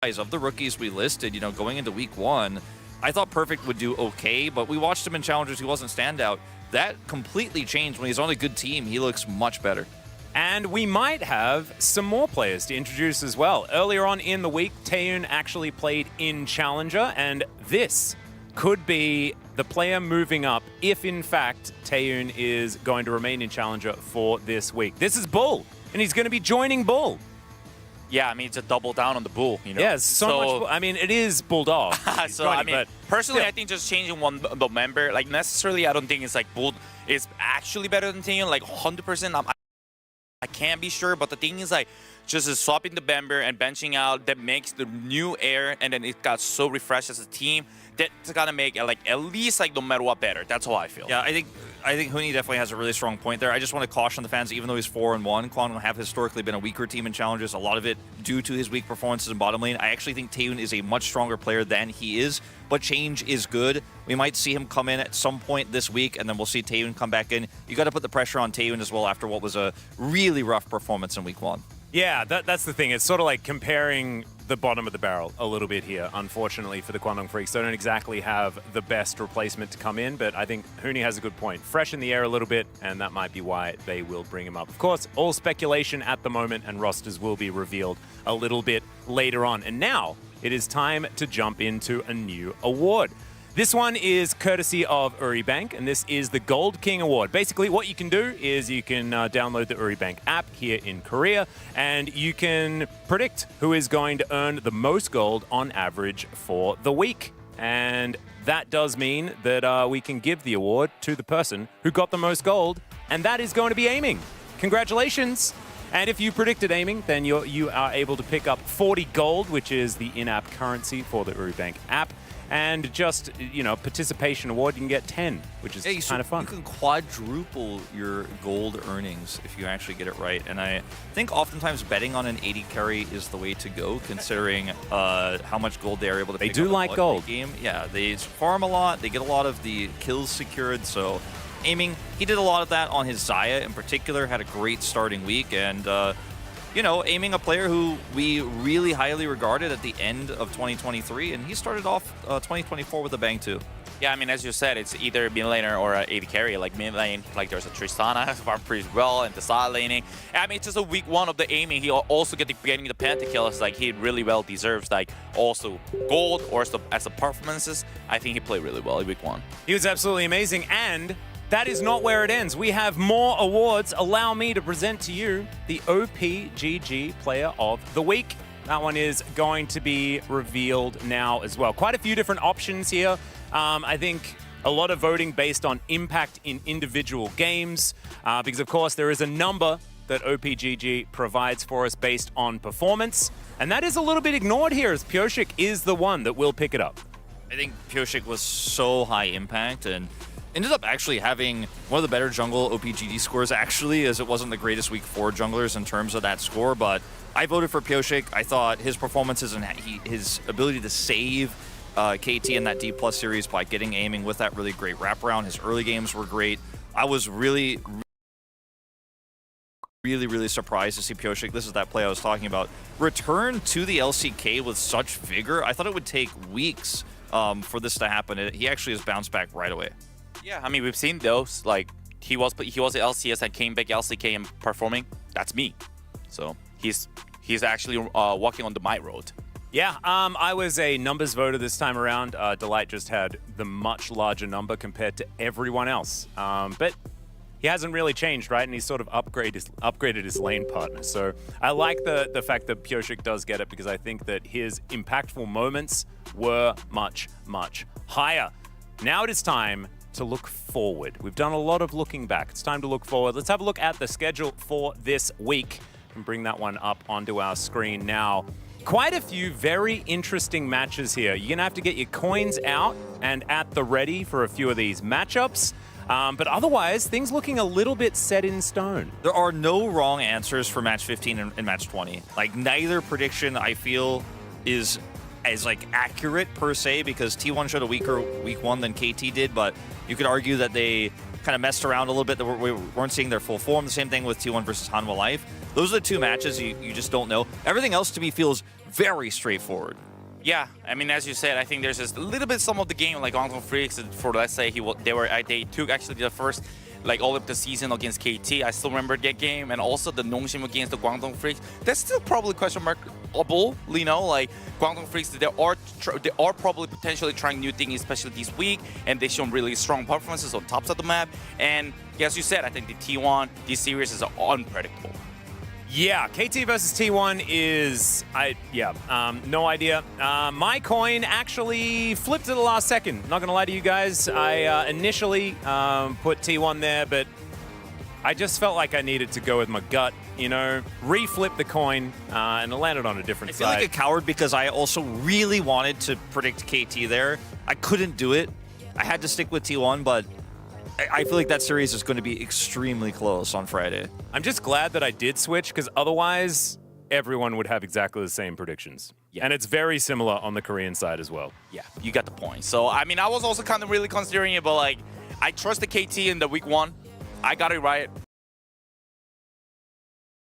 of the rookies we listed, you know, going into week 1, I thought Perfect would do okay, but we watched him in Challengers. He wasn't standout. That completely changed when he's on a good team. He looks much better. And we might have some more players to introduce as well. Earlier on in the week, Taeyun actually played in Challenger, and this could be the player moving up if, in fact, Taeyun is going to remain in Challenger for this week. This is Bull, and he's going to be joining Bull. Yeah, I mean, it's a double down on the Bull, you know? Yeah, so much. I mean, it is Bulldog. So, I mean, personally, I think just changing the member, like, necessarily, I don't think it's like Bull is actually better than Taeyun, like, 100%. I can't be sure, but the thing is, like, just swapping the member and benching out, that makes the new air, and then it got so refreshed as a team. That's gonna make it, like, at least, like, no matter what, better. That's how I feel. Yeah, I think Huni definitely has a really strong point there. I just want to caution the fans, even though he's 4-1, Kwangdong have historically been a weaker team in challenges, a lot of it due to his weak performances in bottom lane. I actually think Taeyun is a much stronger player than he is, but change is good. We might see him come in at some point this week, and then we'll see Taeyun come back in. You got to put the pressure on Taeyun as well after what was a really rough performance in week 1. Yeah, that's the thing. It's sort of like comparing the bottom of the barrel a little bit here, unfortunately, for the Kwangdong Freaks. They don't exactly have the best replacement to come in, but I think Huni has a good point. Fresh in the air a little bit, and that might be why they will bring him up. Of course, all speculation at the moment, and rosters will be revealed a little bit later on. And now, it is time to jump into a new award. This one is courtesy of Uribank, and this is the Gold King Award. Basically, what you can do is you can download the Uribank app here in Korea, and you can predict who is going to earn the most gold on average for the week. And that does mean that we can give the award to the person who got the most gold, and that is going to be Aiming. Congratulations! And if you predicted Aiming, then you are able to pick up 40 gold, which is the in-app currency for the Uribank app. And just, you know, participation award, you can get 10, which is kind of fun. You can quadruple your gold earnings if you actually get it right. And I think oftentimes betting on an 80 carry is the way to go, considering how much gold they are able to pick up. They do like gold. Game. Yeah, they farm a lot. They get a lot of the kills secured. So Aiming, he did a lot of that on his Xayah in particular, had a great starting week. And you know, Aiming, a player who we really highly regarded at the end of 2023, and he started off 2024 with a bang too. Yeah, I mean, as you said, it's either mid laner or 80 carry. Like mid lane, like there's a Tristana farmed pretty well, and the side laning. I mean, it's just a week 1 of the Aiming. He also getting the pentakills. Like he really well deserves like also gold or as the performances. I think he played really well in week 1. He was absolutely amazing, and that is not where it ends. We have more awards. Allow me to present to you the OPGG Player of the Week. That one is going to be revealed now as well. Quite a few different options here. I think a lot of voting based on impact in individual games, because of course there is a number that OPGG provides for us based on performance, and that is a little bit ignored here, as Pyoshik is the one that will pick it up. I think Pyoshik was so high impact and ended up actually having one of the better jungle OPGD scores, actually, as it wasn't the greatest week for junglers in terms of that score, but I voted for Pyoshik. I thought his performances and his ability to save KT in that D+ series by getting Aiming with that really great wraparound. His early games were great. I was really surprised to see Pyoshik, this is that play I was talking about, return to the LCK with such vigor. I thought it would take weeks for this to happen. He actually has bounced back right away. Yeah, I mean, we've seen those. Like, he was at LCS and came back LCK and performing. That's me. So he's actually walking on the my road. Yeah, I was a numbers voter this time around. Delight just had the much larger number compared to everyone else. But he hasn't really changed, right? And he's sort of upgraded his lane partner. So I like the fact that Pyoshik does get it, because I think that his impactful moments were much, much higher. Now it is time to look forward. We've done a lot of looking back. It's time to look forward. Let's have a look at the schedule for this week and bring that one up onto our screen now. Quite a few very interesting matches here. You're gonna have to get your coins out and at the ready for a few of these matchups. But otherwise, things looking a little bit set in stone. There are no wrong answers for match 15 and match 20. Like, neither prediction, I feel, is as like accurate per se, because T1 showed a weaker week 1 than KT did, but you could argue that they kind of messed around a little bit, that we weren't seeing their full form. The same thing with T1 versus Hanwha Life. those are the two matches you just don't know. Everything else to me feels very straightforward. Yeah, I mean, as you said, I think there's just a little bit some of the game, like Guangdong Freaks, for let's say they took actually the first, like all of the season against KT. I still remember that game, and also the Nongshim against the Guangdong Freaks. That's still probably question markable, you know, like Guangdong Freaks. They are probably potentially trying new things, especially this week, and they've shown really strong performances on tops of the map. And as you said, I think the T1, this series is unpredictable. Yeah, KT versus T1 is, no idea. My coin actually flipped at the last second. Not gonna lie to you guys. I initially put T1 there, but I just felt like I needed to go with my gut, you know, reflip the coin, and it landed on a different side. I feel like a coward because I also really wanted to predict KT there. I couldn't do it. I had to stick with T1, but I feel like that series is going to be extremely close on Friday. I'm just glad that I did switch, because otherwise everyone would have exactly the same predictions. Yeah. And it's very similar on the Korean side as well. Yeah, you got the point. So, I mean, I was also kind of really considering it, but like, I trust the KT in the week 1. I got it right.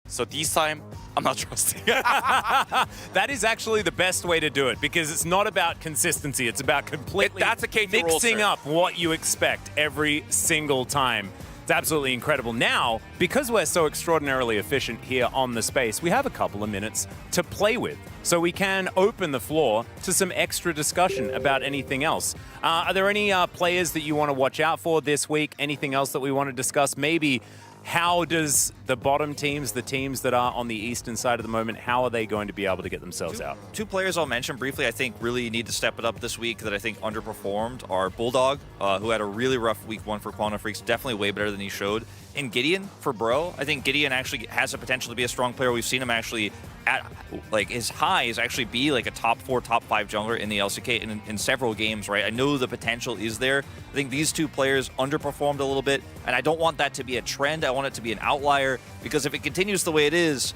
So this time, I'm not trusting. That is actually the best way to do it, because it's not about consistency. It's about completely mixing up what you expect every single time. It's absolutely incredible. Now, because we're so extraordinarily efficient here on the space, we have a couple of minutes to play with. So we can open the floor to some extra discussion about anything else. Are there any players that you want to watch out for this week? Anything else that we want to discuss? Maybe how does the bottom teams, the teams that are on the eastern side at the moment, how are they going to be able to get themselves out? Two players I'll mention briefly I think really need to step it up this week that I think underperformed are Bulldog, who had a really rough week 1 for Quantum Freaks, definitely way better than he showed, and Gideon for Bro. I think Gideon actually has the potential to be a strong player. We've seen him actually at, like, his high is actually be like a top 4, top 5 jungler in the LCK in several games, right? I know the potential is there. I think these two players underperformed a little bit, and I don't want that to be a trend. I want it to be an outlier, because if it continues the way it is,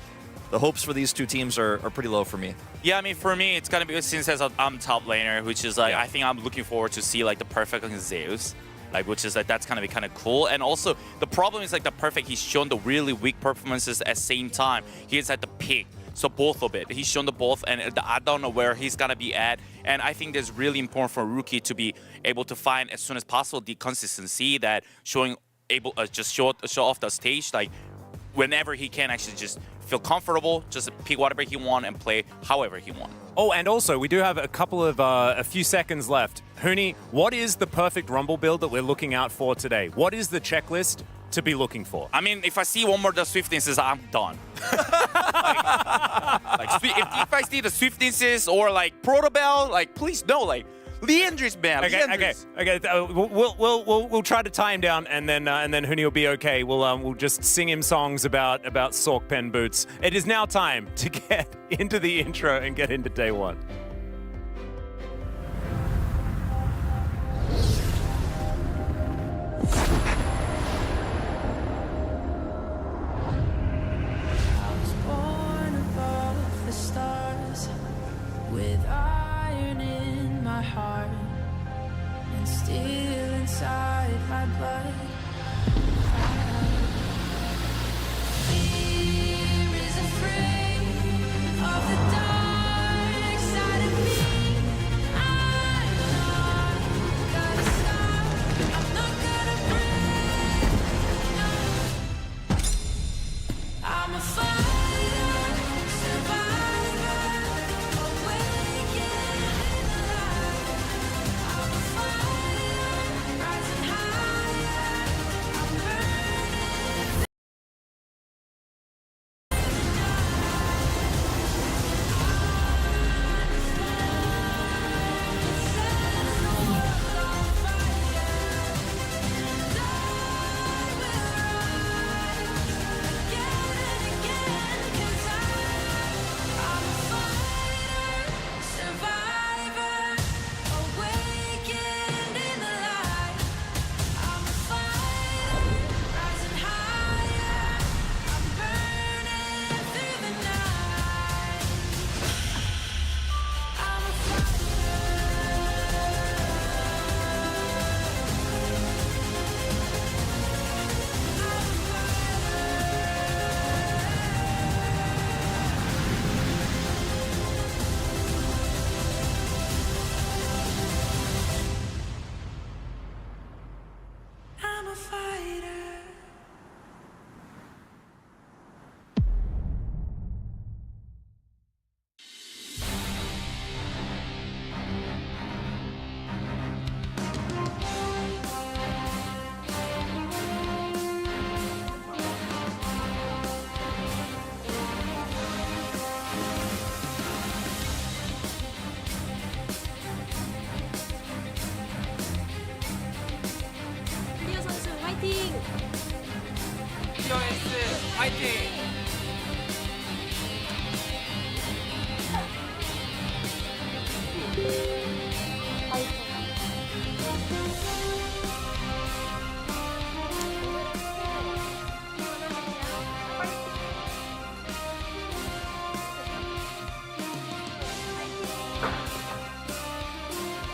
the hopes for these two teams are pretty low for me. Yeah, I mean, for me, it's gonna be, since as I'm top laner, which is like, I think I'm looking forward to see like the Perfect against Zeus. Like, which is like, that's gonna be kind of cool. And also, the problem is like the Perfect, he's shown the really weak performances at the same time. He is at the peak. So both of it, he's shown the both, and I don't know where he's gonna be at. And I think that's really important for a rookie to be able to find as soon as possible the consistency that showing just show off the stage, like whenever he can actually just feel comfortable, just pick whatever he wants and play however he wants. Oh, and also we do have a few seconds left. Huni, what is the perfect Rumble build that we're looking out for today? What is the checklist to be looking for? I mean, if I see one more the Swiftnesses, I'm done. If I see the Swiftnesses or like Protobell, like please no, like Leandris, man. Okay. We'll try to tie him down, and then Huni will be okay. We'll just sing him songs about Sork Pen boots. It is now time to get into the intro and get into day 1. With iron in my heart and steel inside my blood. Fear is afraid of the dark side of me. I'm not gonna stop. I'm not gonna break. No. I'm a fighter, survivor. fighting.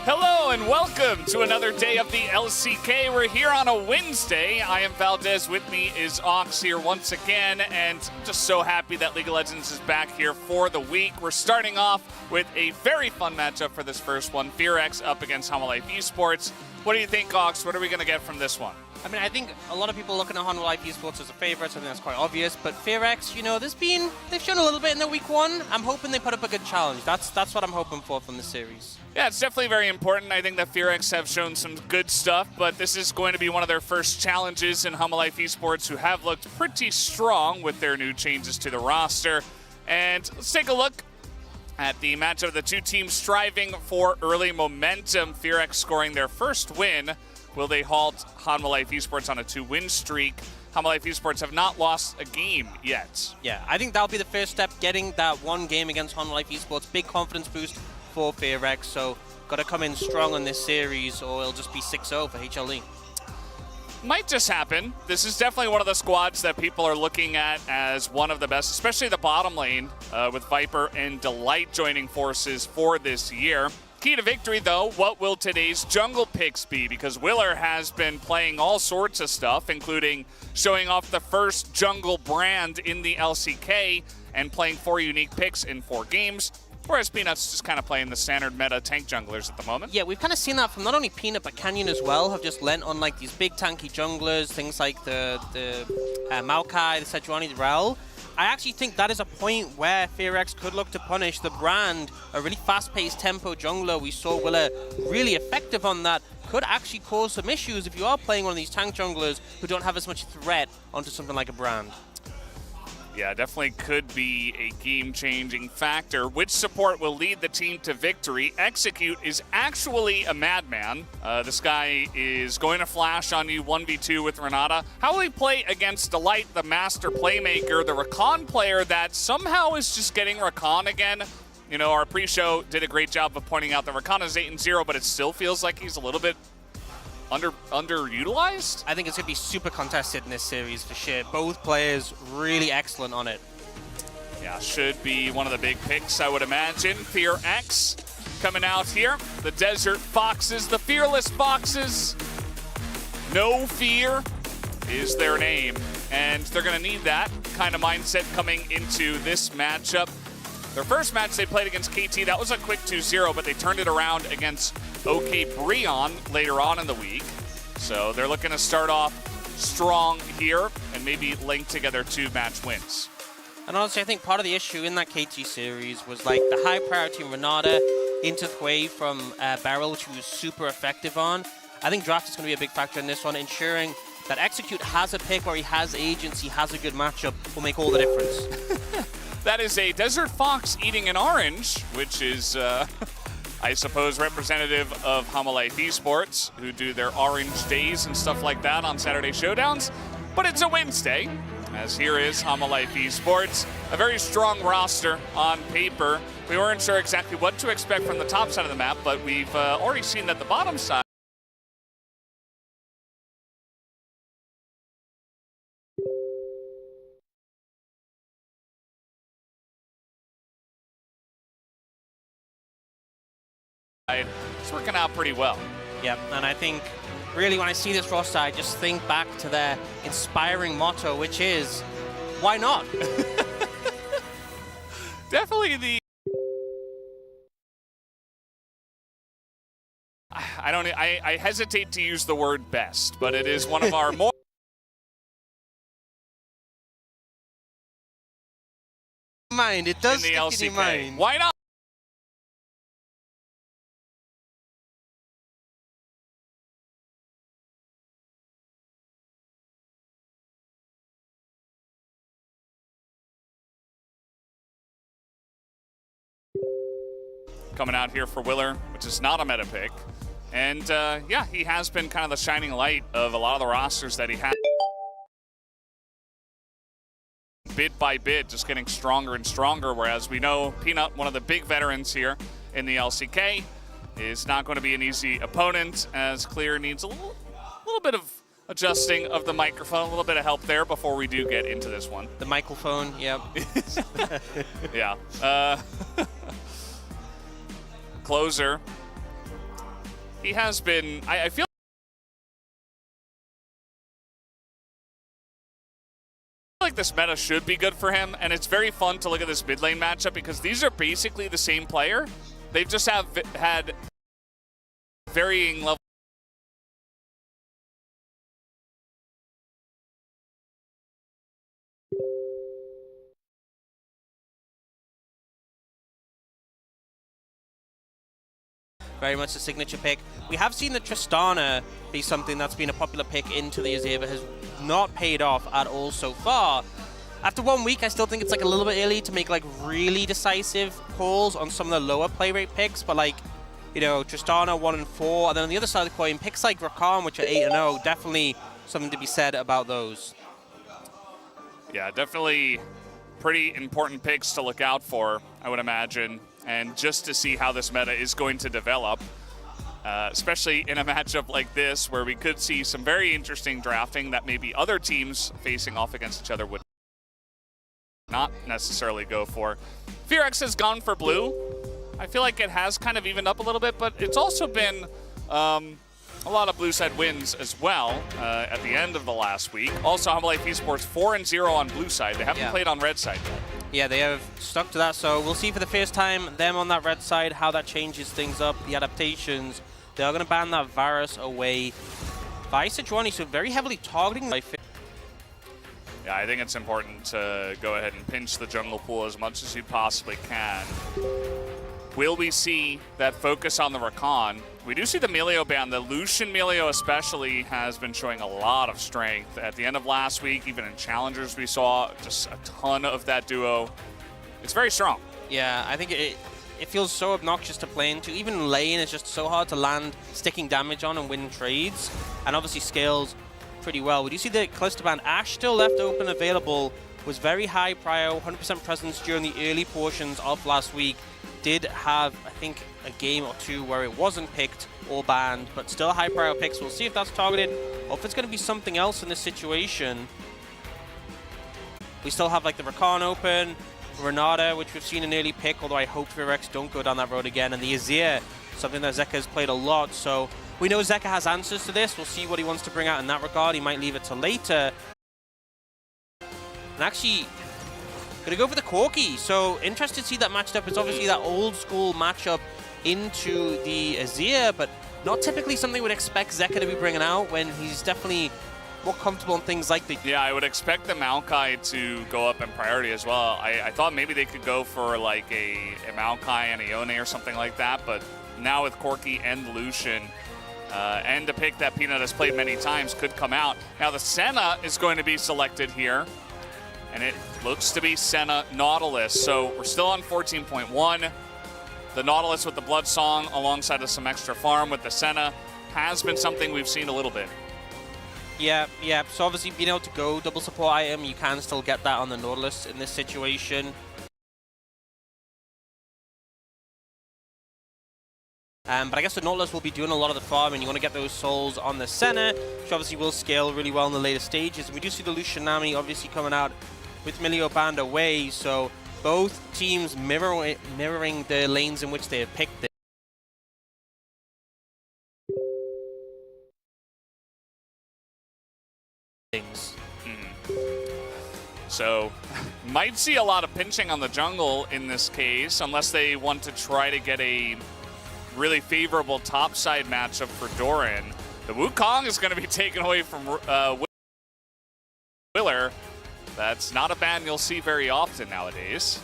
Hello and welcome to another day of the LCK. We're here on a Wednesday. I am Valdez. With me is Ox here once again, and I'm just so happy that League of Legends is back here for the week. We're starting off with a very fun matchup for this first one. FearX up against Life Esports. What do you think, Ox? What are we going to get from this one? I mean, I think a lot of people looking at Life Esports as a favorite, so I think that's quite obvious. But FearX, you know, they've shown a little bit in their week one. I'm hoping they put up a good challenge. That's what I'm hoping for from the series. Yeah, it's definitely very important. I think that FearX have shown some good stuff, but this is going to be one of their first challenges in Life Esports, who have looked pretty strong with their new changes to the roster. And let's take a look at the matchup of the two teams striving for early momentum. FearX scoring their first win. Will they halt Life Esports on a 2-win streak? Life Esports have not lost a game yet. Yeah, I think that'll be the first step, getting that one game against Life Esports. Big confidence boost for FearX, so got to come in strong on this series or it'll just be 6-0 for HLE. Might just happen. This is definitely one of the squads that people are looking at as one of the best, especially the bottom lane, with Viper and Delight joining forces for this year. Key to victory, though, what will today's jungle picks be? Because Willer has been playing all sorts of stuff, including showing off the first jungle brand in the LCK and playing 4 unique picks in 4 games. Whereas Peanut's just kind of playing the standard meta tank junglers at the moment. Yeah, we've kind of seen that from not only Peanut, but Canyon as well, have just lent on like these big tanky junglers, things like the Maokai, the Sejuani, the Rel. I actually think that is a point where FearX could look to punish the brand, a really fast-paced tempo jungler. We saw Willer really effective on that. Could actually cause some issues if you are playing one of these tank junglers who don't have as much threat onto something like a brand. Yeah, definitely could be a game-changing factor. Which support will lead the team to victory? Execute is actually a madman. This guy is going to flash on you 1v2 with Renata. How will he play against Delight, the master playmaker, the Rakan player that somehow is just getting Rakan again? You know, our pre-show did a great job of pointing out that Rakan is 8-0, but it still feels like he's a little bit underutilized? I think it's going to be super contested in this series for sure. Both players really excellent on it. Yeah, should be one of the big picks, I would imagine. FearX coming out here. The Desert Foxes, the Fearless Foxes. No fear is their name. And they're going to need that kind of mindset coming into this matchup. Their first match they played against KT, that was a quick 2-0, but they turned it around against OK Brion later on in the week. So they're looking to start off strong here and maybe link together 2 match wins. And honestly, I think part of the issue in that KT series was like the high priority Renata into Hwei from Barrel, which he was super effective on. I think draft is going to be a big factor in this one, ensuring that Execute has a pick where he has agency, has a good matchup, will make all the difference. That is a Desert Fox eating an orange, which is, I suppose, representative of Life Esports, who do their orange days and stuff like that on Saturday Showdowns. But it's a Wednesday, as here is Life Esports. A very strong roster on paper. We weren't sure exactly what to expect from the top side of the map, but we've already seen that the bottom side it's working out pretty well. Yep, and I think really when I see this roster, I just think back to their inspiring motto, which is, why not? Definitely the... I hesitate to use the word best, but it is one of our more... Mind, it does in the stick LCK. in your mind. Why not? Coming out here for Willer, which is not a meta pick. And yeah, he has been kind of the shining light of a lot of the rosters that he had. bit by bit, just getting stronger and stronger, whereas we know Peanut, one of the big veterans here in the LCK, is not going to be an easy opponent, as Clear needs a little bit of adjusting of the microphone, a little bit of help there before we do get into this one. The microphone, yep. Yeah. Closer. He has been, I feel like this meta should be good for him, and it's very fun to look at this mid lane matchup because these are basically the same player. They've just had varying levels. Very much a signature pick. We have seen that Tristana be something that's been a popular pick into the Azir, but has not paid off at all so far. After 1 week, I still think it's like a little bit early to make like really decisive calls on some of the lower play rate picks, but like, you know, Tristana 1 and 4, and then on the other side of the coin, picks like Rakan, which are 8 and 0, definitely something to be said about those. Yeah, definitely pretty important picks to look out for, I would imagine, and just to see how this meta is going to develop, especially in a matchup like this where we could see some very interesting drafting that maybe other teams facing off against each other would not necessarily go for. FearX has gone for blue. I feel like it has kind of evened up a little bit, but it's also been a lot of blue side wins as well at the end of the last week. Also, Humble Life Esports 4-0 on blue side. They haven't played on red side yet. Yeah, they have stuck to that, so we'll see for the first time them on that red side, how that changes things up, the adaptations. They are going to ban that Varus away. Sejuani, so very heavily targeting life. Yeah, I think it's important to go ahead and pinch the jungle pool as much as you possibly can. Will we see that focus on the Rakan? We do see the Melio ban. The Lucian Melio especially has been showing a lot of strength. At the end of last week, even in Challengers, we saw just a ton of that duo. It's very strong. Yeah, I think it feels so obnoxious to play into. Even lane is just so hard to land sticking damage on and win trades. And obviously scales pretty well. We do see the Callisto ban. Ashe still left open available. Was very high prio, 100% presence during the early portions of last week. Did have, I think, a game or two where it wasn't picked or banned, but still high prio picks. We'll see if that's targeted or if it's going to be something else in this situation. We still have like the Rakan open, Renata, which we've seen an early pick, although I hope FearX don't go down that road again, and the Azir, something that Zeka has played a lot, so we know Zeka has answers to this. We'll see what he wants to bring out in that regard. He might leave it to later. And actually, gonna go for the Corki. So interested to see that matched up. It's obviously that old school matchup into the Azir, but not typically something we'd expect Zeka to be bringing out when he's definitely more comfortable in things like the... Yeah, I would expect the Maokai to go up in priority as well. I thought maybe they could go for like a Maokai and a Yone or something like that, but now with Corki and Lucian, and a pick that Peanut has played many times could come out. Now the Senna is going to be selected here, and it looks to be Senna Nautilus. So we're still on 14.1. The Nautilus with the Blood Song alongside of some extra farm with the Senna has been something we've seen a little bit. Yeah. So obviously being able to go double support item, you can still get that on the Nautilus in this situation. But I guess the Nautilus will be doing a lot of the farm, and you want to get those souls on the Senna, which obviously will scale really well in the later stages. We do see the Lucian Nami obviously coming out with Melio banned away, so both teams mirroring the lanes in which they have picked it. So might see a lot of pinching on the jungle in this case, unless they want to try to get a really favorable topside matchup for Doran. The Wukong is going to be taken away from Willer. That's not a ban you'll see very often nowadays.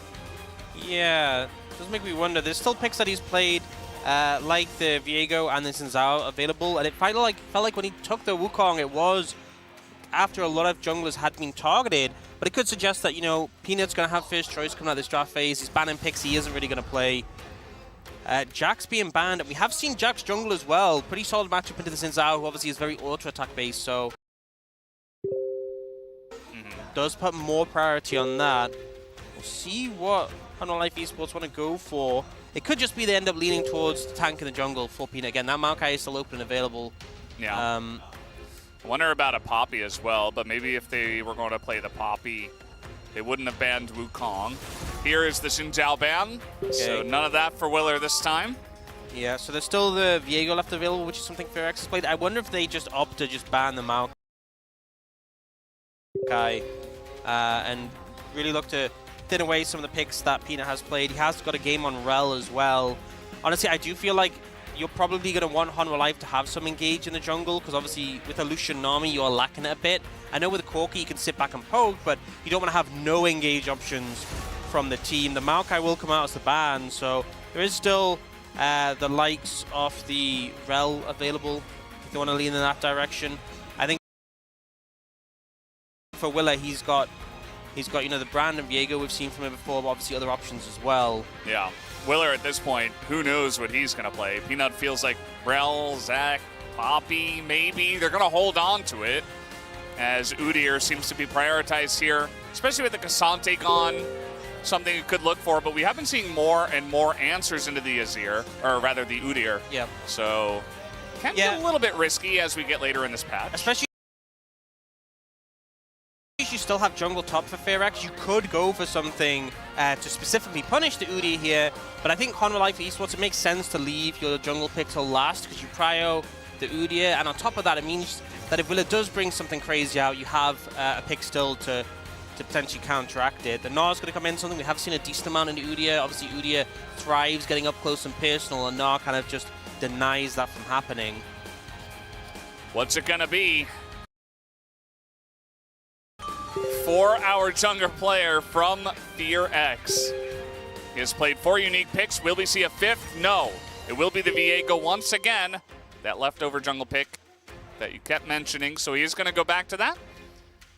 Yeah, does make me wonder. There's still picks that he's played, like the Viego and the Sinzao available, and it felt like when he took the Wukong, it was after a lot of junglers had been targeted. But it could suggest that, you know, Peanut's going to have first choice coming out of this draft phase. He's banning picks he isn't really going to play. Jack's being banned. We have seen Jack's jungle as well. Pretty solid matchup into the Sinzao, who obviously is very auto-attack based, so... does put more priority on that. We'll see what Hunter Life Esports want to go for. It could just be they end up leaning towards the tank in the jungle for Peanut. Again, that Maokai is still open and available. Yeah. I wonder about a Poppy as well, but maybe if they were going to play the Poppy, they wouldn't have banned Wukong. Here is the Xin Zhao ban, so none of that for Willer this time. Yeah, so there's still the Viego left available, which is something FearX has played. I wonder if they just opt to just ban the Maokai and really look to thin away some of the picks that Peanut has played. He has got a game on Rel as well. Honestly, I do feel like you're probably going to want Honor Life to have some engage in the jungle, because obviously with a Lucian Nami, you're lacking it a bit. I know with Corki, you can sit back and poke, but you don't want to have no engage options from the team. The Maokai will come out as the ban, so there is still the likes of the Rel available if they want to lean in that direction. I think for Willer, he's got you know, the Brand and Viego we've seen from him before, but obviously other options as well. Yeah. Willer at this point, who knows what he's going to play. Peanut feels like Rel, Zach, Poppy, maybe. They're going to hold on to it as Udyr seems to be prioritized here, especially with the Cassante gone. Something you could look for, but we have been seeing more and more answers into the Azir, or rather the Udyr. Yep. So can get a little bit risky as we get later in this patch. Especially if you still have jungle top for FearX, you could go for something to specifically punish the Udyr here, but I think Honor Life Esports, it makes sense to leave your jungle pick till last because you prio the Udyr, and on top of that, it means that if Willer does bring something crazy out, you have a pick still to potentially counteract it. The Gnaw's going to come in, something we have seen a decent amount in the Udyr. Obviously, Udyr thrives getting up close and personal, and Gnaw kind of just denies that from happening. What's it going to be? For our jungler player from FearX. He has played 4 unique picks. Will we see a 5th? No. It will be the Viego once again. That leftover jungle pick that you kept mentioning. So he is going to go back to that.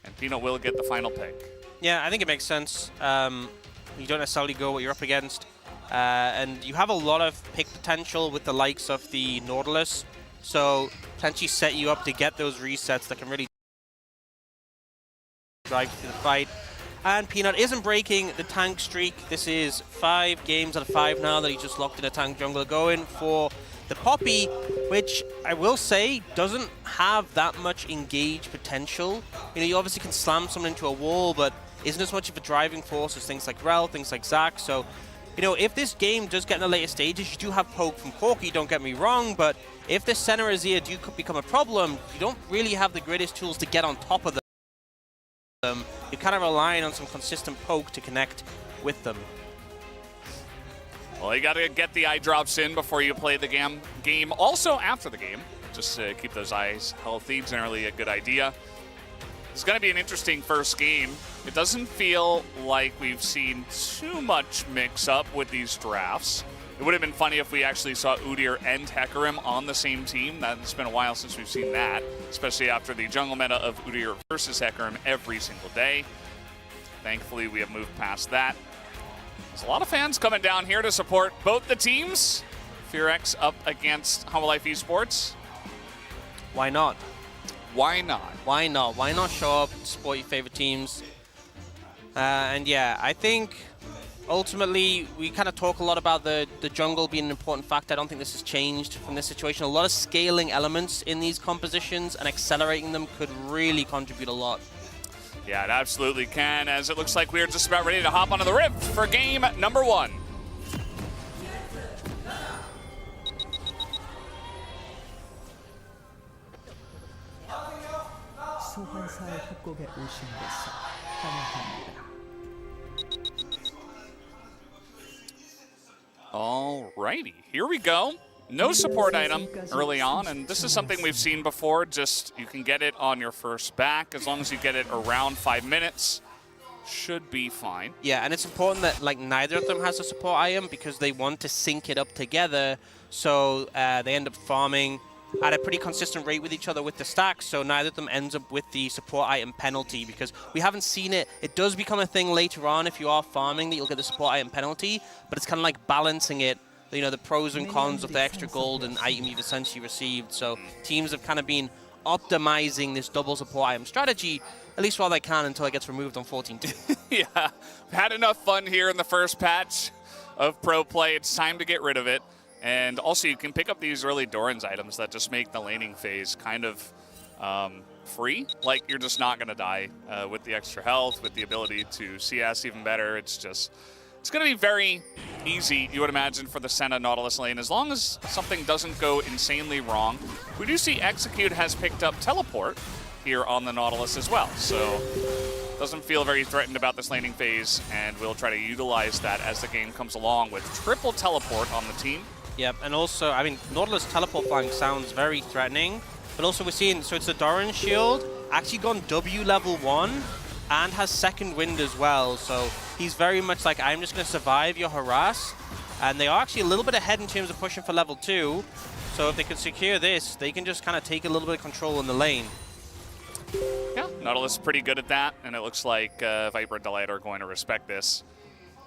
And Peanut will get the final pick. Yeah, I think it makes sense. You don't necessarily go what you're up against. And you have a lot of pick potential with the likes of the Nautilus. So potentially set you up to get those resets that can really drive through the fight. And Peanut isn't breaking the tank streak. This is 5 games out of 5 now that he just locked in a tank jungler, going for the Poppy, which I will say doesn't have that much engage potential. You know, you obviously can slam someone into a wall, but isn't as much of a driving force as things like Rel, things like Zac. So, you know, if this game does get in the later stages, you do have poke from Corki, don't get me wrong, but if the center Azir do become a problem, you don't really have the greatest tools to get on top of them. You're kind of relying on some consistent poke to connect with them. Well, you got to get the eye drops in before you play the game. Also after the game, just to keep those eyes healthy, generally a good idea. It's going to be an interesting first game. It doesn't feel like we've seen too much mix-up with these drafts. It would have been funny if we actually saw Udyr and Hecarim on the same team. That's been a while since we've seen that, especially after the jungle meta of Udyr versus Hecarim every single day. Thankfully, we have moved past that. There's a lot of fans coming down here to support both the teams. FearX up against Humble Life Esports. Why not? Why not? Why not? Why not show up, support your favorite teams? And yeah, I think ultimately we kind of talk a lot about the jungle being an important factor. I don't think this has changed from this situation. A lot of scaling elements in these compositions and accelerating them could really contribute a lot. Yeah, it absolutely can, as it looks like we are just about ready to hop onto the Rift for game number 1. 소환사의 협곡에 오신 것을 환영합니다. Alrighty, here we go. No support item early on, and this is something we've seen before. Just you can get it on your first back as long as you get it around 5 minutes. Should be fine. Yeah, and it's important that like neither of them has a support item because they want to sync it up together. So they end up farming at a pretty consistent rate with each other with the stacks. So neither of them ends up with the support item penalty because we haven't seen it. It does become a thing later on if you are farming that you'll get the support item penalty, but it's kind of like balancing it. You know, the pros and cons of the extra gold and item you've essentially received. So teams have kind of been optimizing this double support item strategy, at least while they can until it gets removed on 14-2. Yeah, had enough fun here in the first patch of pro play. It's time to get rid of it. And also, you can pick up these early Doran's items that just make the laning phase kind of free. Like, you're just not going to die with the extra health, with the ability to CS even better. It's going to be very easy, you would imagine, for the Senna Nautilus lane, as long as something doesn't go insanely wrong. We do see Execute has picked up Teleport here on the Nautilus as well, so doesn't feel very threatened about this laning phase, and we'll try to utilize that as the game comes along with triple Teleport on the team. Yep, and also, I mean, Nautilus teleport flank sounds very threatening, but also we're seeing, so it's the Doran shield, actually gone W level 1, and has second wind as well, so he's very much like, I'm just going to survive your harass, and they are actually a little bit ahead in terms of pushing for level 2, so if they can secure this, they can just kind of take a little bit of control in the lane. Yeah, Nautilus is pretty good at that, and it looks like Viper and Delight are going to respect this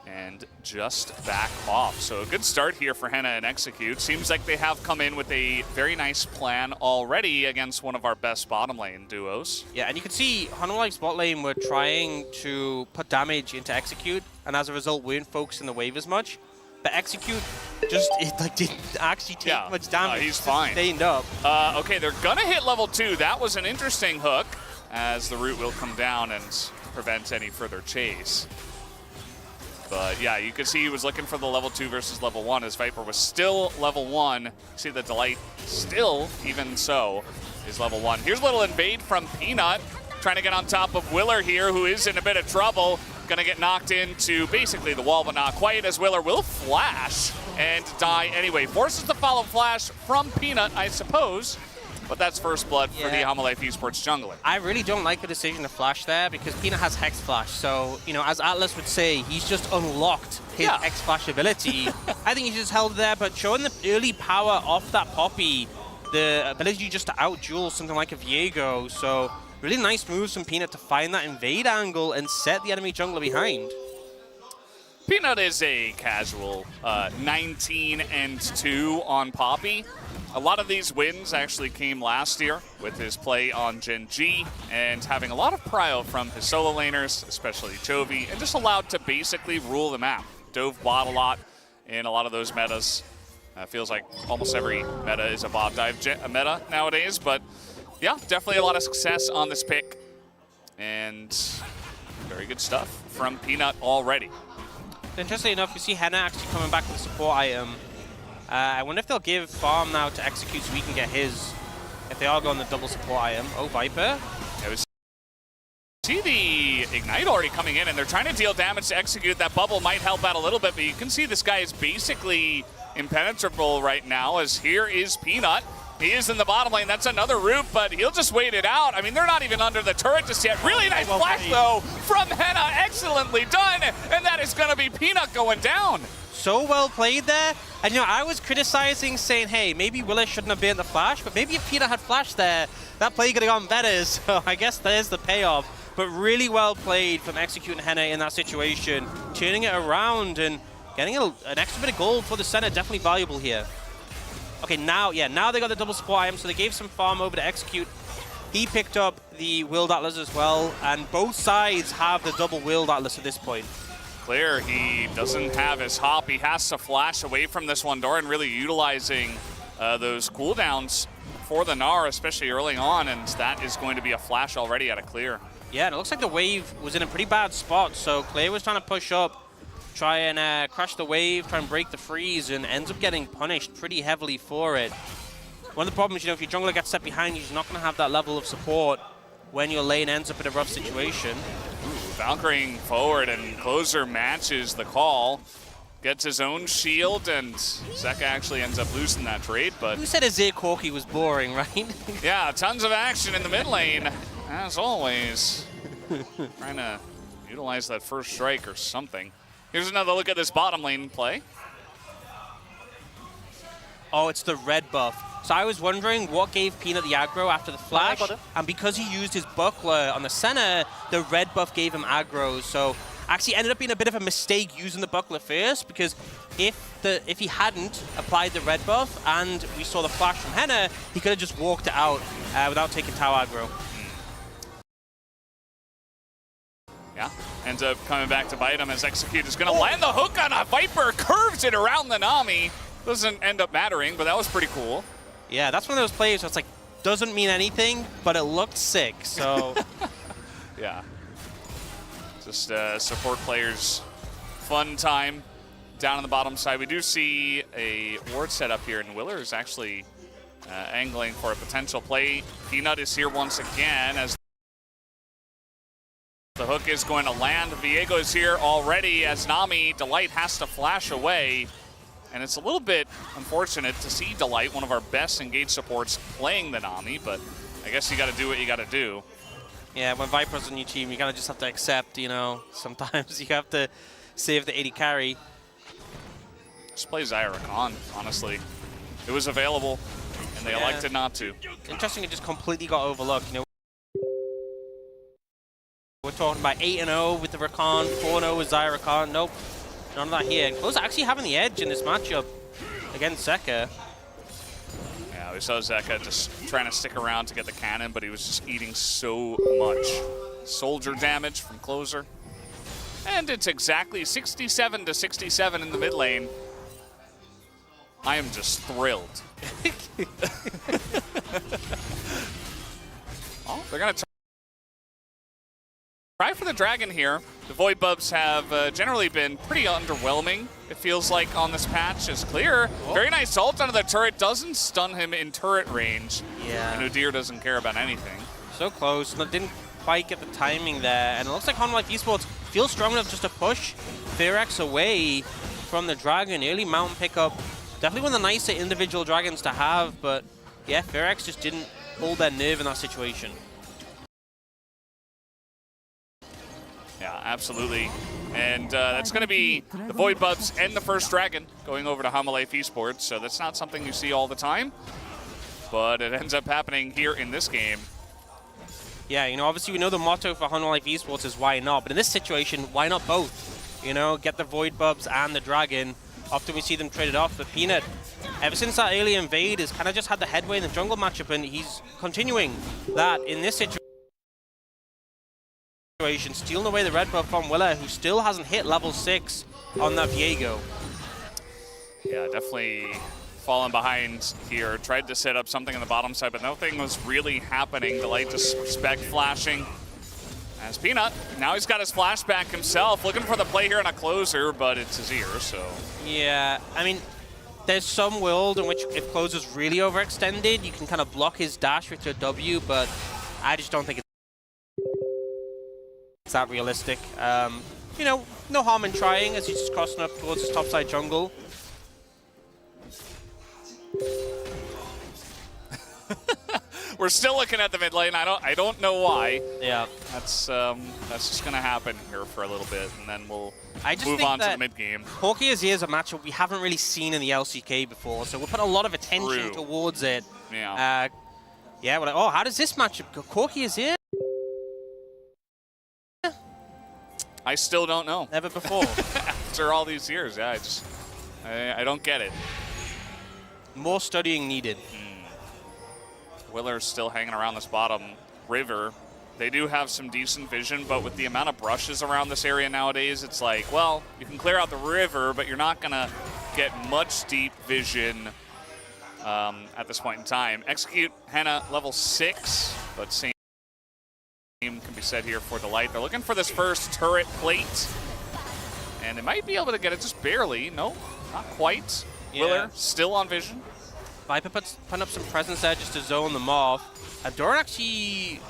and just back off. So a good start here for Henna and Execute. Seems like they have come in with a very nice plan already against one of our best bottom lane duos. Yeah, and you can see Hanwha bot lane were trying to put damage into Execute, and as a result weren't focusing the wave as much. But Execute just didn't actually take much damage. He's fine. Staying up. Okay, they're gonna hit level 2. That was an interesting hook, as the root will come down and prevent any further chase. But yeah, you could see he was looking for the level 2 versus level 1 as Viper was still level 1. See the Delight still, even so, is level 1. Here's a little invade from Peanut, trying to get on top of Willer here, who is in a bit of trouble. Gonna get knocked into basically the wall, but not quite, as Willer will flash and die anyway. Forces the follow flash from Peanut, I suppose. But that's first blood for the Hamalife Esports jungler. I really don't like the decision to flash there because Peanut has Hex Flash. So, you know, as Atlas would say, he's just unlocked his Hex Flash ability. I think he's just held there, but showing the early power off that Poppy, the ability just to out-duel something like a Viego. So, really nice moves from Peanut to find that invade angle and set the enemy jungler behind. Peanut is a casual 19-2 on Poppy. A lot of these wins actually came last year with his play on Gen G and having a lot of prio from his solo laners, especially Chovy, and just allowed to basically rule the map. Dove bot a lot in a lot of those metas. Feels like almost every meta is a bot dive meta nowadays, but yeah, definitely a lot of success on this pick. And very good stuff from Peanut already. Interestingly enough, we see Henna actually coming back with a support item. I wonder if they'll give Farm now to Execute so we can get his, if they are going the double support item. Oh, Viper. Yeah, we see the Ignite already coming in, and they're trying to deal damage to Execute. That bubble might help out a little bit, but you can see this guy is basically impenetrable right now, as here is Peanut. He is in the bottom lane. That's another root, but he'll just wait it out. I mean, they're not even under the turret just yet. Really nice flash, though, from Henna. Excellently done, and that is going to be Peanut going down. So well played there. And, you know, I was criticizing, saying, hey, maybe Willis shouldn't have been the flash, but maybe if Peanut had flashed there, that play could have gone better. So I guess there's the payoff. But really well played from Execute and Henna in that situation, turning it around and getting an extra bit of gold for the center. Definitely valuable here. Okay, now they got the double support item, so they gave some farm over to Execute. He picked up the Willed Atlas as well, and both sides have the double Willed Atlas at this point. Clear, he doesn't have his hop. He has to flash away from this one. Doran really utilizing those cooldowns for the Gnar, especially early on, and that is going to be a flash already out of Clear. Yeah, and it looks like the wave was in a pretty bad spot, so Clear was trying to push up, try and crush the wave, try and break the freeze, and ends up getting punished pretty heavily for it. One of the problems, you know, if your jungler gets set behind you, you're not going to have that level of support when your lane ends up in a rough situation. Valkyrie forward, and Closer matches the call. Gets his own shield, and Zeka actually ends up losing that trade, but... Who said Azir Corki was boring, right? Yeah, tons of action in the mid lane, as always. Trying to utilize that first strike or something. Here's another look at this bottom lane play. Oh, it's the red buff. So I was wondering what gave Peanut the aggro after the flash, and because he used his buckler on the center, the red buff gave him aggro. So actually ended up being a bit of a mistake using the buckler first, because if he hadn't applied the red buff and we saw the flash from Henna, he could have just walked it out without taking tower aggro. Yeah, ends up coming back to bite him as Execute is going to land the hook on a Viper, curves it around the Nami. Doesn't end up mattering, but that was pretty cool. Yeah, that's one of those plays where it's like, doesn't mean anything, but it looked sick, so... Yeah. Just support players' fun time down on the bottom side. We do see a ward set up here, and Willer is actually angling for a potential play. Peanut is here once again as the hook is going to land. Viego is here already as Nami. Delight has to flash away. And it's a little bit unfortunate to see Delight, one of our best engaged supports, playing the Nami, but I guess you got to do what you got to do. Yeah, when Viper's on your team, you kind of just have to accept, you know, sometimes you have to save the 80 carry. Just play Zyra on, honestly. It was available, and they elected not to. Interesting, it just completely got overlooked, you know. We're talking about 8-0 with the Rakan, 4-0 with Zyra Khan. Nope, none of that here. And Close actually having the edge in this matchup against Zeka. Yeah, we saw Zeka just trying to stick around to get the cannon, but he was just eating so much soldier damage from Closer. And it's exactly 67 to 67 in the mid lane. I am just thrilled. Oh, they're going to try for the dragon here. The Void Buffs have generally been pretty underwhelming, it feels like, on this patch. Is clear. Oh. Very nice ult onto the turret. Doesn't stun him in turret range. Yeah. And Udyr doesn't care about anything. So close, but didn't quite get the timing there. And it looks like Honor Life Esports feels strong enough just to push FearX away from the dragon. Early mountain pickup. Definitely one of the nicer individual dragons to have, but yeah, FearX just didn't hold their nerve in that situation. Yeah, absolutely. And that's going to be the Void Buffs and the first dragon going over to Hamaleif Esports. So that's not something you see all the time, but it ends up happening here in this game. Yeah, you know, obviously we know the motto for Honor Life Esports is why not, but in this situation, why not both? You know, get the Void Buffs and the dragon. Often we see them traded off, but Peanut, ever since that early invade, has kind of just had the headway in the jungle matchup, and he's continuing that in this situation, stealing away the red buff from Willer, who still hasn't hit level 6 on that Viego. Yeah, definitely fallen behind here. Tried to set up something on the bottom side, but nothing was really happening. Delight just spec flashing. As Peanut, now he's got his flashback himself, looking for the play here on a Closer, but it's his ear, so. Yeah, I mean, there's some world in which if Closer's really overextended, you can kind of block his dash with your W, but I just don't think it's that realistic. You know, no harm in trying as he's just crossing up towards his topside jungle. We're still looking at the mid lane. I don't know why. Yeah. That's just gonna happen here for a little bit, and then we'll move on to the mid game. Corki Azir is a matchup we haven't really seen in the LCK before, so we'll put a lot of attention towards it. Yeah. Yeah, we're like, oh, how does this matchup go? Corki Azir? I still don't know. Never before. After all these years, yeah, I don't get it. More studying needed. Willer's still hanging around this bottom river. They do have some decent vision, but with the amount of brushes around this area nowadays, it's like, well, you can clear out the river, but you're not gonna get much deep vision at this point in time. Execute Henna level 6, but same can be said here for Delight. They're looking for this first turret plate, and they might be able to get it just barely. No, not quite. Yeah. Willer still on vision. Viper putting up some presence there just to zone them off. Doran actually,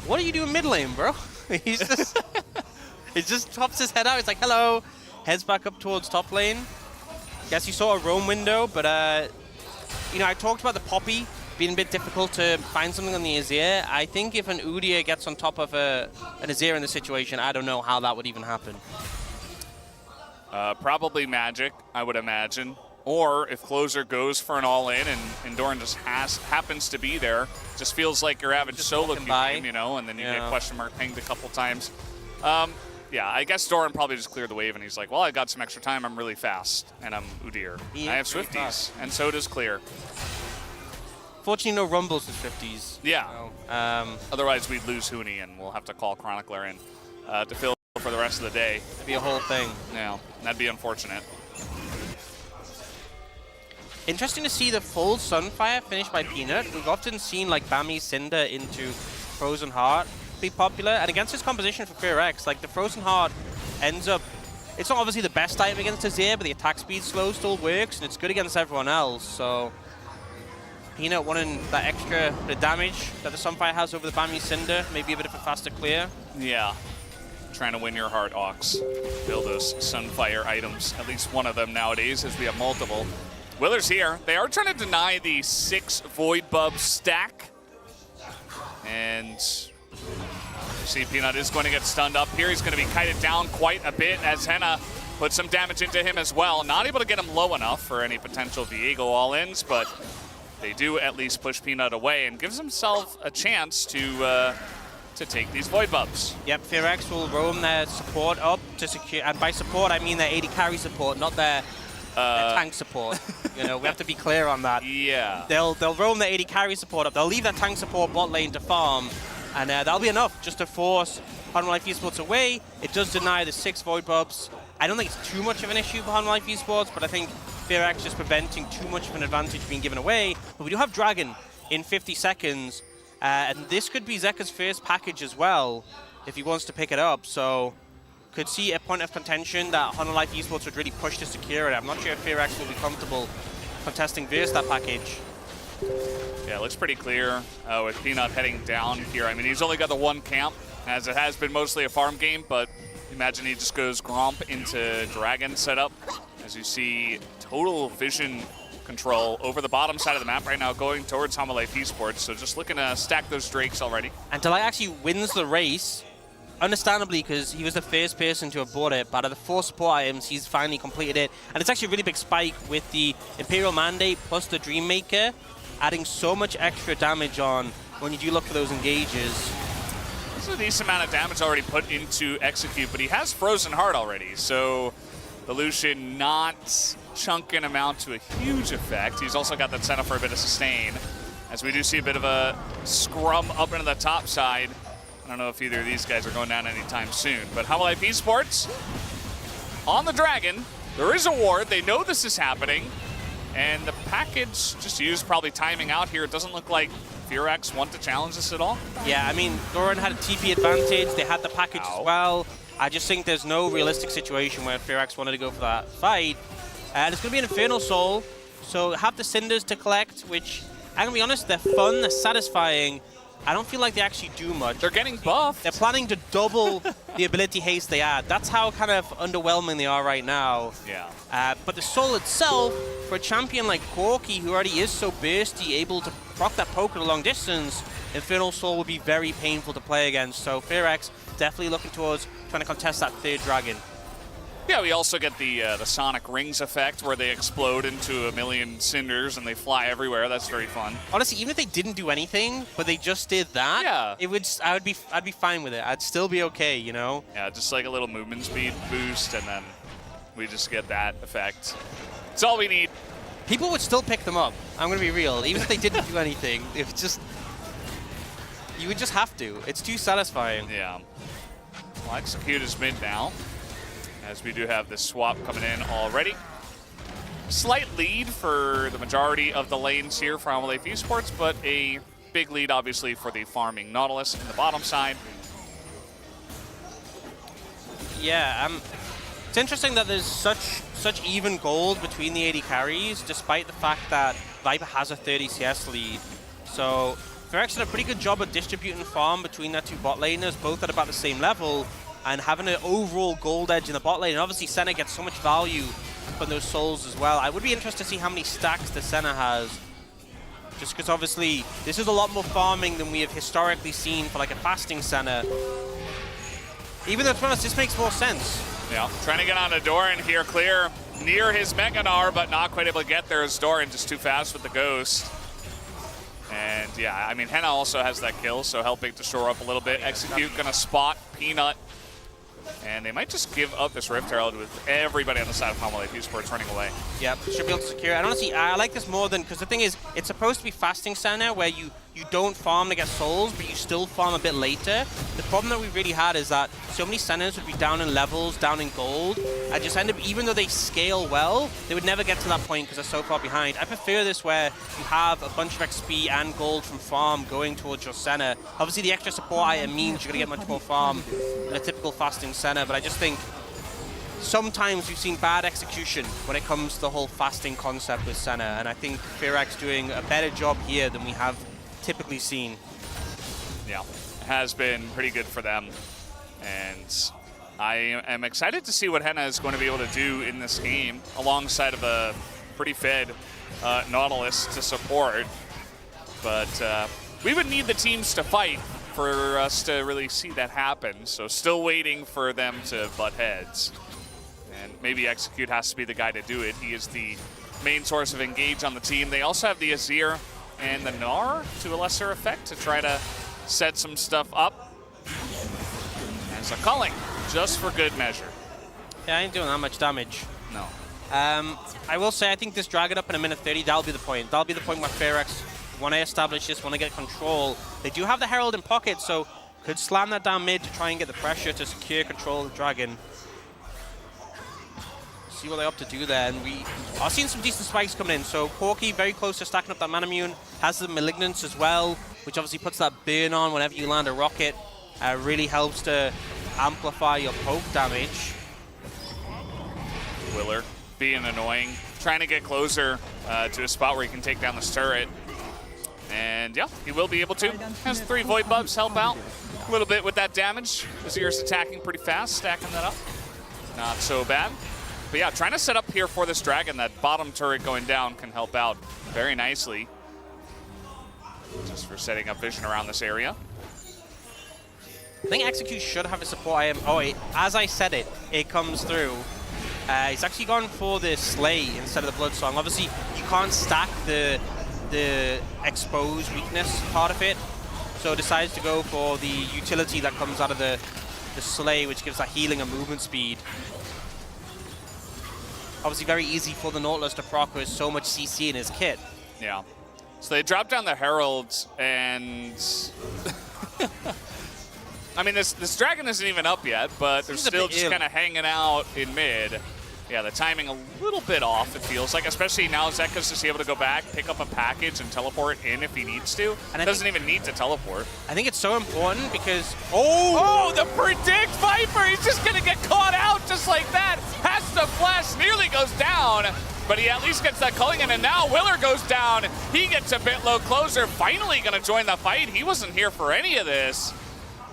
what are you doing mid lane, bro? He just pops his head out. He's like, hello. Heads back up towards top lane. Guess you saw a roam window, but you know, I talked about the Poppy being a bit difficult to find something on the Azir. I think if an Udyr gets on top of an Azir in this situation, I don't know how that would even happen. Probably magic, I would imagine. Or if Closer goes for an all-in and Doran just happens to be there, just feels like you're having solo queue game, you know, and then you get question mark pinged a couple times. Yeah, I guess Doran probably just cleared the wave, and he's like, well, I got some extra time. I'm really fast, and I'm Udyr. He I have is really Swifties, fast. and so does Clear. Fortunately, no rumbles with 50s. Yeah. So, Otherwise, we'd lose Huni, and we'll have to call Chronicler in to fill for the rest of the day. it'd be a whole thing. Yeah, that'd be unfortunate. Interesting to see the full Sunfire finished by Peanut. We've often seen like Bami Cinder into Frozen Heart be popular, and against his composition for FearX, like the Frozen Heart ends up, it's not obviously the best item against Azir, but the attack speed slow still works, and it's good against everyone else, so Peanut wanting that extra bit of damage that the Sunfire has over the Bami Cinder, maybe a bit of a faster clear. Yeah. Trying to win your heart, Ox. Build those Sunfire items, at least one of them nowadays, as we have multiple. Willer's here. They are trying to deny the 6 Void Bub stack. And see, Peanut is going to get stunned up here. He's going to be kited down quite a bit as Henna puts some damage into him as well. Not able to get him low enough for any potential Viego all-ins, but they do at least push Peanut away and gives himself a chance to take these Void Bubs. Yep, FearX will roam their support up to secure, and by support I mean their AD carry support, not their tank support. You know, we have to be clear on that. Yeah. They'll roam their AD carry support up. They'll leave that tank support bot lane to farm, and that'll be enough just to force Hanwha Life Esports away. It does deny the 6 Void Bubs. I don't think it's too much of an issue for Hanwha Life Esports, but I think FearX is preventing too much of an advantage being given away. But we do have Dragon in 50 seconds, and this could be Zeka's first package as well, if he wants to pick it up. So could see a point of contention that Hanwha Life Esports would really push to secure it. I'm not sure if FearX will be comfortable contesting versus that package. Yeah, it looks pretty clear with Peanut heading down here. I mean, he's only got the one camp, as it has been mostly a farm game, but imagine he just goes Gromp into Dragon setup. As you see, total vision control over the bottom side of the map right now, going towards Hanwha Life Esports. So just looking to stack those Drakes already. And Delight actually wins the race, understandably, because he was the first person to have bought it. But out of the 4 support items, he's finally completed it. And it's actually a really big spike with the Imperial Mandate plus the Dreammaker, adding so much extra damage on when you do look for those engages. This is a decent amount of damage already put into Execute, but he has Frozen Heart already, so the Lucian not chunking him out to a huge effect. He's also got that setup for a bit of sustain, as we do see a bit of a scrum up into the top side. I don't know if either of these guys are going down anytime soon, but Hanwha Life Esports on the Dragon. There is a ward. They know this is happening, and the package just used probably timing out here. It doesn't look like FearX want to challenge this at all. Yeah, I mean, Doran had a TP advantage. They had the package as well. I just think there's no realistic situation where FearX wanted to go for that fight. And it's going to be an Infernal Soul, so have the Cinders to collect, which, I'm going to be honest, they're fun, they're satisfying. I don't feel like they actually do much. They're getting buffed. They're planning to double the ability haste they add. That's how kind of underwhelming they are right now. Yeah. But the Soul itself, for a champion like Corki, who already is so bursty, able to proc that poke at a long distance, Infernal Soul would be very painful to play against. So FearX definitely looking towards trying to contest that 3rd Dragon. Yeah, we also get the Sonic Rings effect, where they explode into a million cinders and they fly everywhere. That's very fun. Honestly, even if they didn't do anything, but they just did that, yeah, it would. I'd be fine with it. I'd still be okay, you know. Yeah, just like a little movement speed boost, and then we just get that effect. It's all we need. People would still pick them up. I'm gonna be real. Even if they didn't do anything, it would just. You would just have to. It's too satisfying. Yeah. Well, Execute is mid now, as we do have this swap coming in already. Slight lead for the majority of the lanes here for Hanwha Life Esports, but a big lead obviously for the farming Nautilus in the bottom side. Yeah, it's interesting that there's such even gold between the AD carries, despite the fact that Viper has a 30 CS lead. So FearX did a pretty good job of distributing farm between their 2 bot laners, both at about the same level, and having an overall gold edge in the bot lane. And obviously Senna gets so much value from those souls as well. I would be interested to see how many stacks the Senna has, just because obviously this is a lot more farming than we have historically seen for like a fasting Senna. Even though, to be honest, this makes more sense. Yeah, trying to get on a Doran here, clear near his Meganar, but not quite able to get there as Doran just too fast with the Ghost. And yeah, I mean, Henna also has that kill, so helping to shore up a little bit. Execute gonna spot Peanut And they might just give up this Rift Herald with everybody on the side of Hololive Esports running away. Yep, should be able to secure it. And honestly, I like this more than, because the thing is, it's supposed to be fasting center where you don't farm to get souls, but you still farm a bit later. The problem that we really had is that so many centers would be down in levels, down in gold, and just end up, even though they scale well, they would never get to that point because they're so far behind. I prefer this where you have a bunch of XP and gold from farm going towards your center. Obviously, the extra support item means you're going to get much more farm than a typical fasting center, but I just think sometimes we've seen bad execution when it comes to the whole fasting concept with Senna, and I think FearX doing a better job here than we have typically seen. Yeah, it has been pretty good for them. And I am excited to see what Henna is going to be able to do in this game alongside of a pretty fed Nautilus to support. But we would need the teams to fight for us to really see that happen. So still waiting for them to butt heads. And maybe Execute has to be the guy to do it. He is the main source of engage on the team. They also have the Azir and the Gnar to a lesser effect to try to set some stuff up. As a culling, just for good measure. Yeah, I ain't doing that much damage. No. I will say, I think this Dragon up in a minute 30, that'll be the point. That'll be the point where FearX want to establish this, want to get control. They do have the Herald in pocket, so could slam that down mid to try and get the pressure to secure control of the Dragon. See what they opt to do there, and we are seeing some decent spikes coming in. So Corki very close to stacking up that Manamune, has the Malignance as well, which obviously puts that burn on whenever you land a rocket. Really helps to amplify your poke damage. Willer being annoying, trying to get closer to a spot where he can take down this turret. And yeah, he will be able to. Has 3 Void Buffs help out a little bit with that damage. Azir's attacking pretty fast, stacking that up. Not so bad. But yeah, trying to set up here for this Dragon. That bottom turret going down can help out very nicely. Just for setting up vision around this area. I think Execute should have a support item. Oh, as I said it, it comes through. He's actually gone for the Slay instead of the Blood Song. Obviously, you can't stack the exposed weakness part of it. So decides to go for the utility that comes out of the Slay, which gives that healing and movement speed. Obviously very easy for the Nautilus to proc with so much CC in his kit. Yeah. So they drop down the Heralds, and I mean, this Dragon isn't even up yet, but they're still just kind of hanging out in mid. Yeah, the timing a little bit off, it feels like, especially now Zeka's just able to go back, pick up a package, and teleport in if he needs to. And doesn't even need to teleport. I think it's so important because... Oh, the Predict Viper! He's just going to get caught out just like that. Has to flash, nearly goes down, but he at least gets that culling in, and now Willer goes down. He gets a bit low closer, finally going to join the fight. He wasn't here for any of this.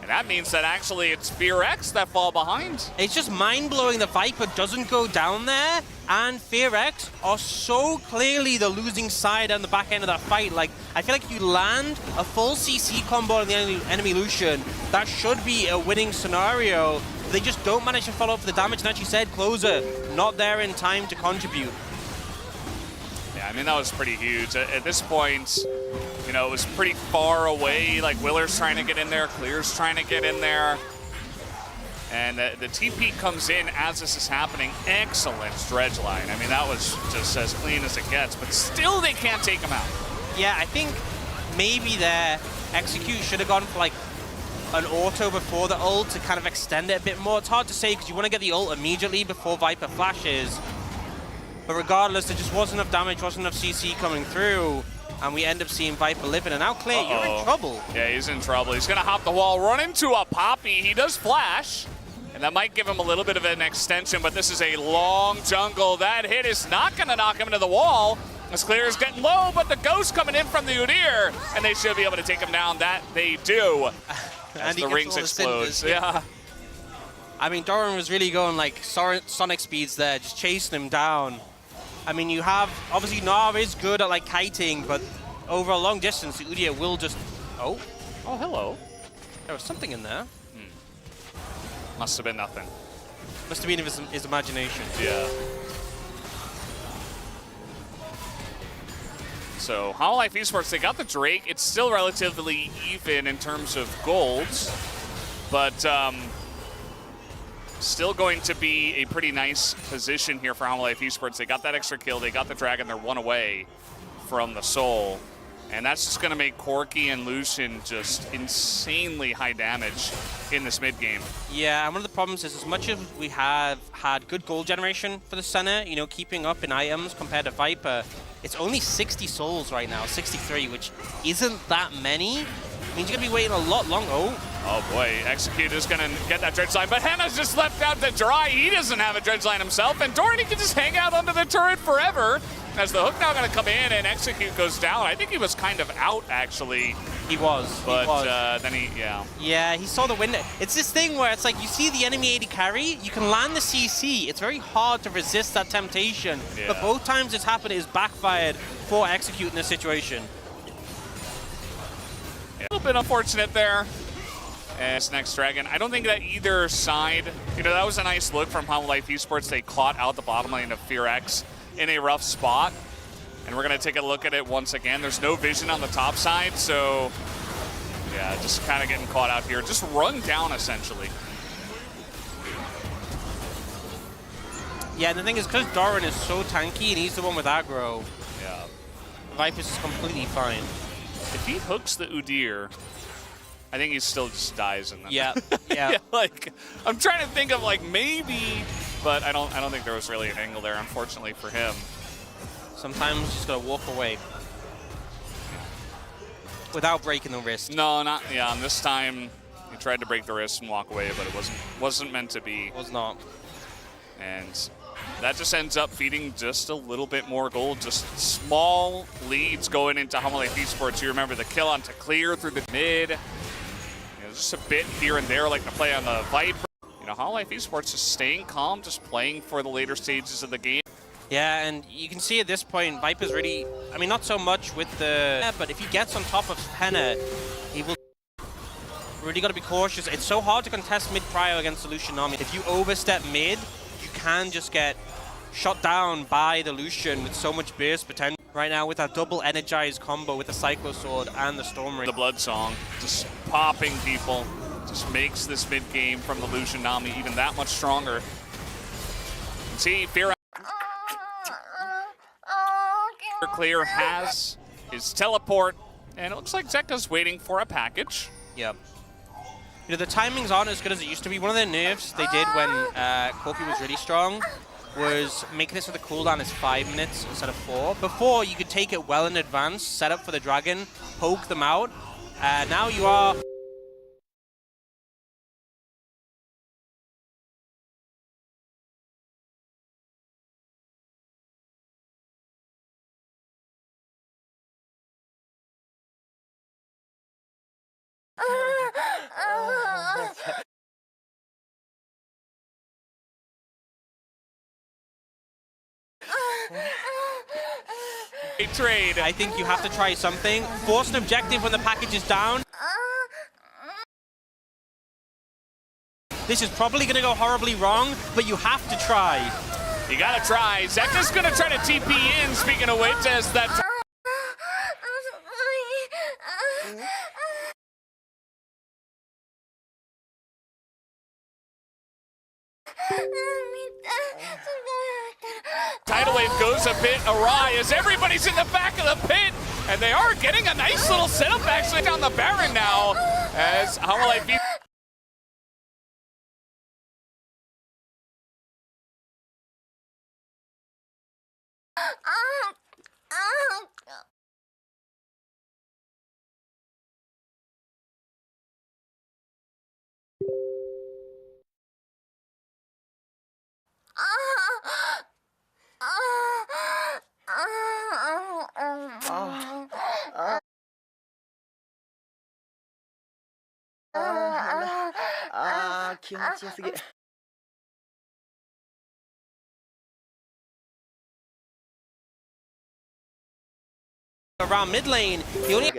And that means that actually it's FearX that fall behind. It's just mind-blowing the Viper doesn't go down there, and FearX are so clearly the losing side on the back end of that fight. Like, I feel like if you land a full CC combo on the enemy Lucian, that should be a winning scenario. They just don't manage to follow up for the damage, and as you said, Closer not there in time to contribute. Yeah, I mean, that was pretty huge. At this point, you know, it was pretty far away. Like, Willer's trying to get in there, Clear's trying to get in there. And the TP comes in as this is happening. Excellent dredge line. I mean, that was just as clean as it gets, but still they can't take him out. Yeah, I think maybe their Execute should have gone for, like, an auto before the ult to kind of extend it a bit more. It's hard to say because you want to get the ult immediately before Viper flashes. But regardless, there just wasn't enough damage, wasn't enough CC coming through. And we end up seeing Viper living. And now, Clay, you're in trouble. Yeah, he's in trouble. He's going to hop the wall, run into a Poppy. He does flash. And that might give him a little bit of an extension, but this is a long jungle. That hit is not going to knock him into the wall. As Clear is getting low, but the Ghost coming in from the Udyr. And they should be able to take him down. That they do. As the rings explode. Yeah. I mean, Doran was really going like Sonic speeds there, just chasing him down. I mean, you have, obviously Gnar is good at like kiting, but over a long distance, the Udyr will just, oh, hello. There was something in there. Must have been nothing. Must have been his imagination. Yeah. So, Hololive Esports, they got the Drake. It's still relatively even in terms of golds, but Still going to be a pretty nice position here for HLE Esports. They got that extra kill, they got the Dragon, they're one away from the Soul. And that's just going to make Corki and Lucian just insanely high damage in this mid game. Yeah, and one of the problems is as much as we have had good gold generation for the center, you know, keeping up in items compared to Viper, it's only 60 souls right now, 63, which isn't that many. Means you're going to be waiting a lot longer. Oh boy, Execute is going to get that dredge line, but Henna's just left out to dry. He doesn't have a dredge line himself, and Doherty can just hang out under the turret forever. As the hook now going to come in and Execute goes down. I think he was kind of out, actually. He was. But then he, yeah. Yeah, he saw the window. It's this thing where it's like you see the enemy AD carry, you can land the CC. It's very hard to resist that temptation. Yeah. But both times it's happened, it's backfired for Execute in this situation. Yeah. A little bit unfortunate there. As next Dragon, I don't think that either side, you know, that was a nice look from HLE Esports. They caught out the bottom lane of FearX in a rough spot. And we're going to take a look at it once again. There's no vision on the top side, so yeah, just kind of getting caught out here. Just run down, essentially. Yeah, and the thing is, because Doran is so tanky and he's the one with aggro, Yeah. Viper's is completely fine. If he hooks the Udyr, I think he still just dies in that. Yeah, yeah. Yeah, like, I'm trying to think of, like, maybe, but I don't think there was really an angle there, unfortunately, for him. Sometimes you just gotta walk away. Without breaking the wrist. No, not, yeah, and this time he tried to break the wrist and walk away, but it wasn't meant to be. Was not. And that just ends up feeding just a little bit more gold, just small leads going into HLE Esports. You remember the kill on to clear through the mid. You know, just a bit here and there, like the play on the Viper. You know, HLE Esports just staying calm, just playing for the later stages of the game. Yeah, and you can see at this point, Viper's really, I mean, not so much with the, but if he gets on top of Henna, he will really got to be cautious. It's so hard to contest mid prio against the Lucian army. If you overstep mid, you can just get shot down by the Lucian with so much burst potential. Right now with that double energized combo with the Cyclo Sword and the Storm Ring. The Blood Song, just popping people, just makes this mid game from the Lucian Nami even that much stronger. See, FearX Clear has his teleport, and it looks like Zeka's waiting for a package. Yep. You know, the timings aren't as good as it used to be. One of the nerfs they did when Corki was really strong was making it so the cooldown is 5 minutes instead of 4. Before, you could take it well in advance, set up for the dragon, poke them out. Now you are... A trade. I think you have to try something. Force an objective when the package is down. This is probably going to go horribly wrong, but you have to try. You gotta try. Zeka's gonna try to TP in, speaking of which, as that... Tidal wave goes a bit awry as everybody's in the back of the pit, and they are getting a nice little setup actually down the Baron now, as HLE Around mid lane, he only...